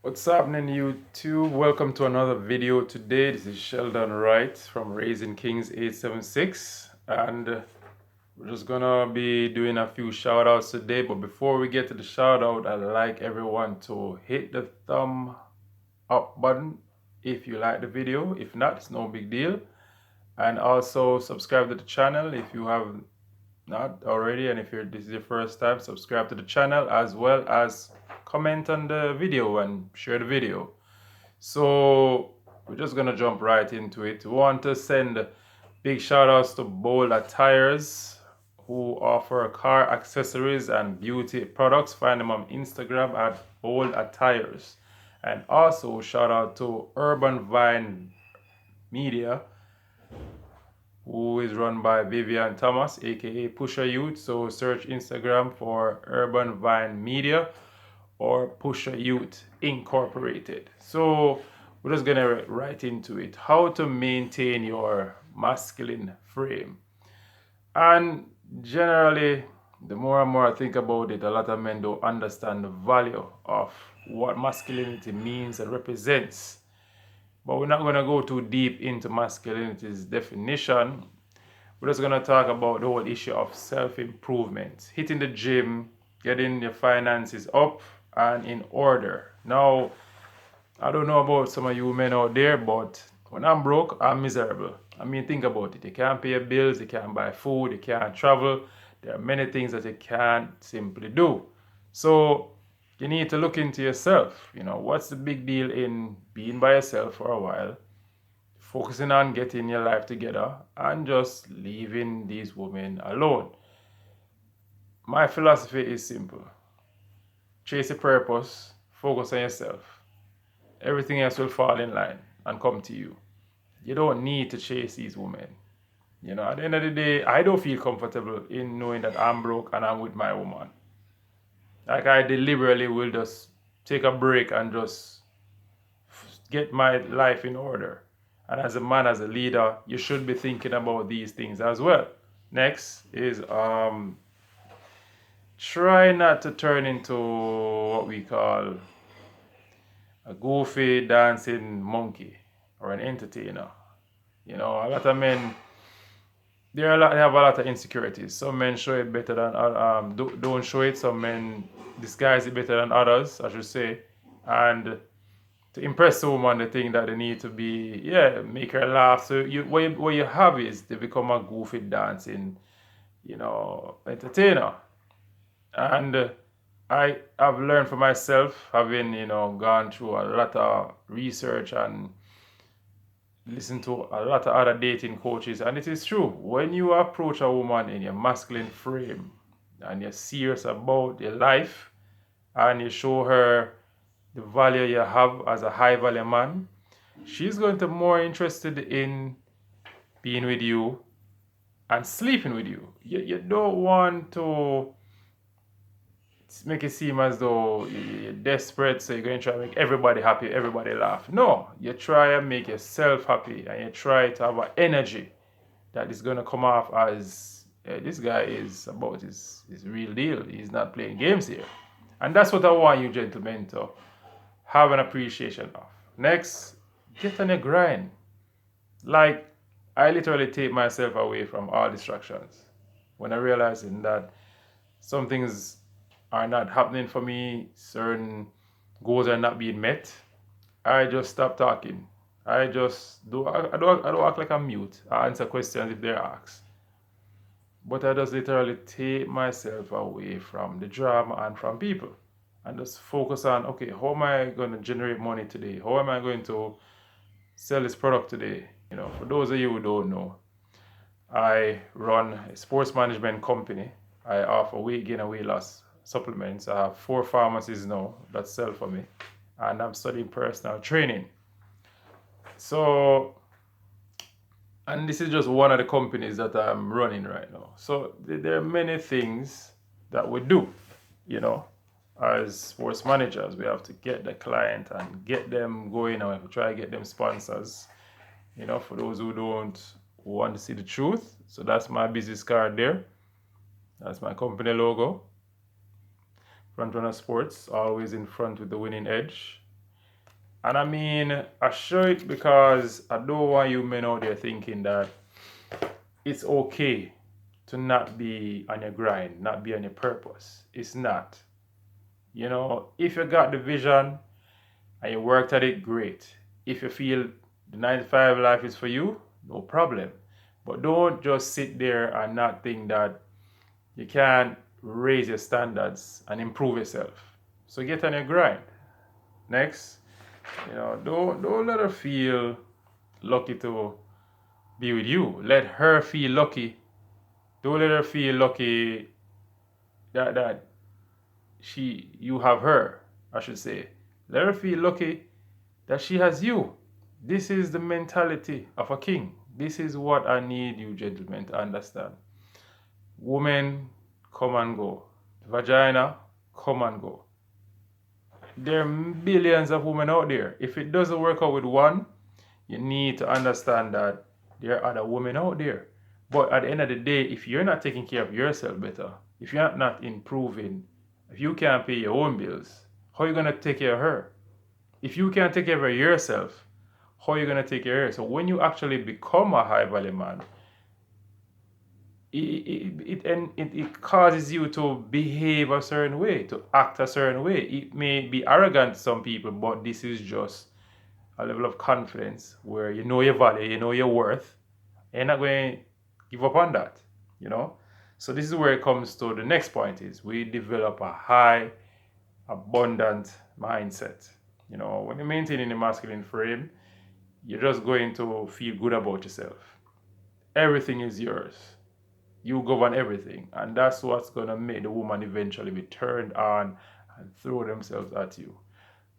What's happening, YouTube? Welcome to another video today. This is Sheldon Wright from Raising Kings 876, and we're just gonna be doing a few shout outs today. But before we get to the shout out, I'd like everyone to hit the thumb up button if you like the video. If not, it's no big deal. And also subscribe to the channel if you have not already, and if this is your first time, subscribe to the channel, as well as comment on the video and share the video. So we're just gonna jump right into it. We want to send big shout outs to Bold Attires, who offer car accessories and beauty products. Find them on Instagram at Bold Attires. And also shout out to Urban Vine Media, who is run by Vivian Thomas, aka Pusher Youth. So search Instagram for Urban Vine Media or Pusher Youth Incorporated. So we're just gonna right into it. How to maintain your masculine frame. And generally, the more and more I think about it, a lot of men don't understand the value of what masculinity means and represents. But we're not going to go too deep into masculinity's definition. We're just going to talk about the whole issue of self-improvement, hitting the gym, getting your finances up and in order. Now, I don't know about some of you men out there, but when I'm broke, I'm miserable. I mean, think about it. You can't pay your bills, you can't buy food, you can't travel. There are many things that you can't simply do. So you need to look into yourself. What's the big deal in being by yourself for a while, focusing on getting your life together, and just leaving these women alone? My philosophy is simple: chase a purpose, focus on yourself. Everything else will fall in line and come to you. You don't need to chase these women. At the end of the day, I don't feel comfortable in knowing that I'm broke and I'm with my woman. Like, I deliberately will just take a break and just get my life in order. And as a man, as a leader, you should be thinking about these things as well. Next is try not to turn into what we call a goofy dancing monkey or an entertainer. A lot of men, they have a lot of insecurities. Some men show it better than don't show it. Some men disguise it better than others, I should say. And to impress a woman, they think that they need to be, make her laugh. So what you have is they become a goofy dancing, entertainer. And I have learned for myself, having, gone through a lot of research and listened to a lot of other dating coaches. And it is true, when you approach a woman in your masculine frame and you're serious about your life and you show her the value you have as a high value man, she's going to be more interested in being with you and sleeping with you. You don't want to make it seem as though you're desperate, so you're going to try to make everybody happy, everybody laugh. No, you try and make yourself happy, and you try to have an energy that is going to come off as this guy is about his real deal. He's not playing games here. And that's what I want you gentlemen to have an appreciation of. Next, get on your grind. Like, I literally take myself away from all distractions when I realizing that some things are not happening for me, certain goals are not being met. I just stop talking. I just do. I don't act like I'm mute. I answer questions if they're asked. But I just literally take myself away from the drama and from people, and just focus on, okay, how am I going to generate money today? How am I going to sell this product today? For those of you who don't know, I run a sports management company. I offer weight gain and weight loss supplements. I have 4 pharmacies now that sell for me, and I'm studying personal training. So, and this is just one of the companies that I'm running right now. So there are many things that we do, as sports managers. We have to get the client and get them going, and we have to try to get them sponsors, for those who don't want to see the truth. So that's my business card there. That's my company logo. Front Runner Sports, always in front with the winning edge. And I mean, I show it because I don't want you men out there thinking that it's okay to not be on your grind, not be on your purpose. It's not. You know, if you got the vision and you worked at it, great. If you feel the 9 to 5 life is for you, no problem. But don't just sit there and not think that you can't raise your standards and improve yourself. So get on your grind. Next, you know, don't let her feel lucky to be with you. Let her feel lucky. Don't let her feel lucky that you have her, I should say. Let her feel lucky that she has you. This is the mentality of a king. This is what I need you gentlemen to understand. Women come and go. Vagina come and go. There are billions of women out there. If it doesn't work out with one, you need to understand that there are other women out there. But at the end of the day, if you're not taking care of yourself better, if you're not improving, if you can't pay your own bills, how are you going to take care of her? If you can't take care of yourself, how are you going to take care of her? So when you actually become a high value man, it causes you to behave a certain way, to act a certain way. It may be arrogant to some people, but this is just a level of confidence where you know your value, you know your worth, and you're not going to give up on that, you know. So this is where it comes to the next point is we develop a high abundant mindset. You know, when you're maintaining a masculine frame, you're just going to feel good about yourself. Everything is yours. You govern everything, and that's what's going to make the woman eventually be turned on and throw themselves at you.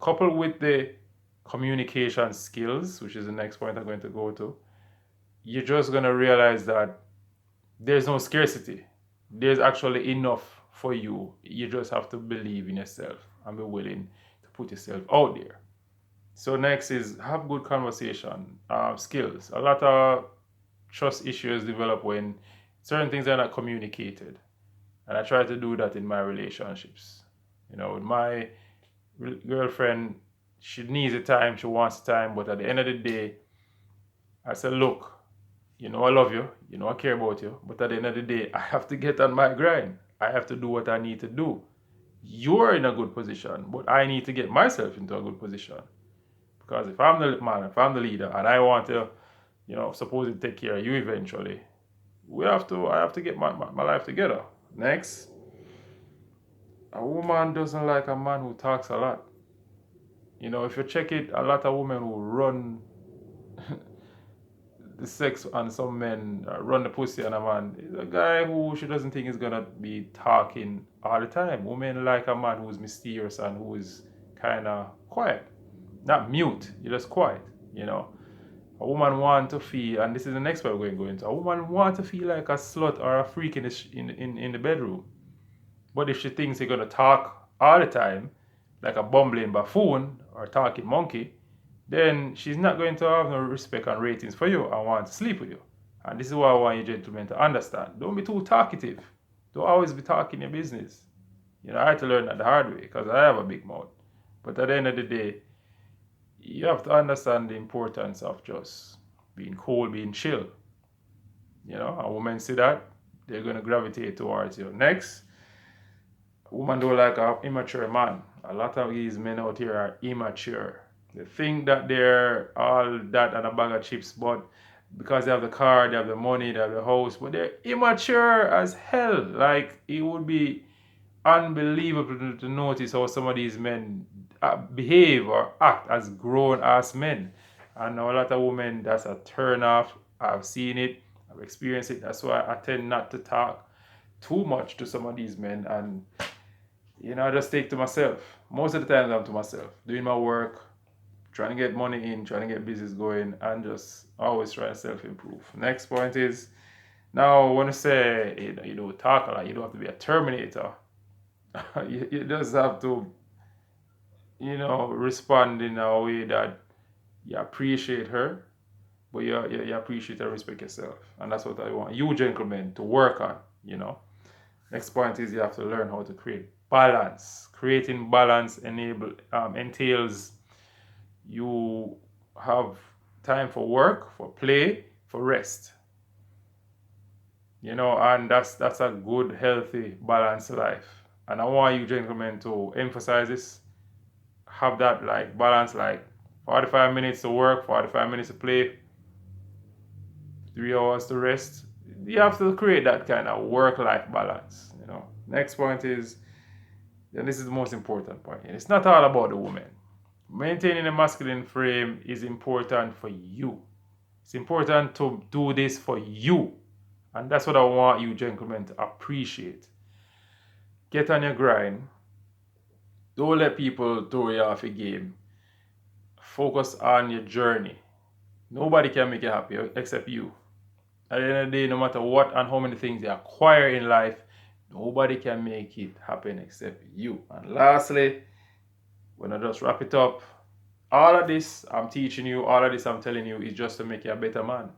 Coupled with the communication skills, which is the next point I'm going to go to, you're just going to realize that there's no scarcity. There's actually enough for you. You just have to believe in yourself and be willing to put yourself out there. So next is have good conversation skills. A lot of trust issues develop when certain things are not communicated, and I try to do that in my relationships. You know, with my girlfriend, she needs the time, she wants the time, but at the end of the day, I said, look, you know I love you, you know I care about you, but at the end of the day, I have to get on my grind. I have to do what I need to do. You're in a good position, but I need to get myself into a good position. Because if I'm the man, if I'm the leader, and I want to, you know, supposedly take care of you eventually, I have to get my life together. Next, a woman doesn't like a man who talks a lot. You know, if you check it, a lot of women who run the sex on some men, run the pussy on a man, is a guy who she doesn't think is gonna be talking all the time. Women like a man who's mysterious and who is kind of quiet, not mute. You're just quiet. You know, a woman want to feel, and this is the next part we're going to go into. A woman want to feel like a slut or a freak in the bedroom. But if she thinks you're gonna talk all the time, like a bumbling buffoon or talking monkey, then she's not going to have no respect and ratings for you and want to sleep with you. And this is what I want you gentlemen to understand. Don't be too talkative. Don't always be talking your business. You know, I had to learn that the hard way because I have a big mouth. But at the end of the day, you have to understand the importance of just being cool, being chill. You know, a woman see that, they're going to gravitate towards you. Next, women don't like an immature man. A lot of these men out here are immature. They think that they're all that and a bag of chips, but because they have the car, they have the money, they have the house, but they're immature as hell. Like, it would be unbelievable to notice how some of these men behave or act as grown-ass men. And a lot of women, that's a turn off. I've seen it, I've experienced it. That's why I tend not to talk too much to some of these men, and you know, I just take to myself. Most of the time I'm to myself, doing my work, trying to get money in, trying to get business going, and just always trying to self-improve. Next point is, now when you say you don't talk a lot, you don't have to be a terminator. You just have to, you know, respond in a way that you appreciate her, but you appreciate and respect yourself. And that's what I want you gentlemen to work on, you know. Next point is you have to learn how to create balance. Creating balance entails you have time for work, for play, for rest. You know, and that's a good, healthy, balanced life. And I want you gentlemen to emphasize this. Have that like balance, like 45 minutes to work, 45 minutes to play, 3 hours to rest. You have to create that kind of work-life balance. You know. Next point is, and this is the most important point. It's not all about the woman. Maintaining a masculine frame is important for you. It's important to do this for you. And that's what I want you gentlemen to appreciate. Get on your grind. Don't let people throw you off a game. Focus on your journey. Nobody can make you happy except you. At the end of the day, no matter what and how many things you acquire in life, nobody can make it happen except you. And lastly, when I just wrap it up, all of this I'm teaching you, all of this I'm telling you is just to make you a better man.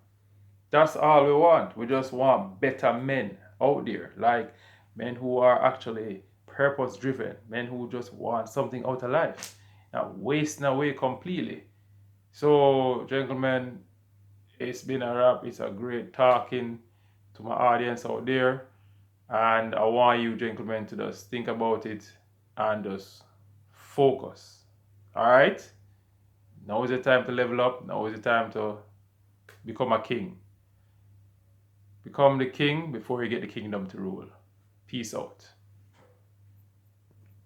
That's all we want. We just want better men out there, like men who are actually purpose driven, men who just want something out of life, not wasting away completely. So, gentlemen, it's been a wrap. It's a great talking to my audience out there. And I want you gentlemen to just think about it and just focus. Alright? Now is the time to level up. Now is the time to become a king. Become the king before you get the kingdom to rule. Peace out.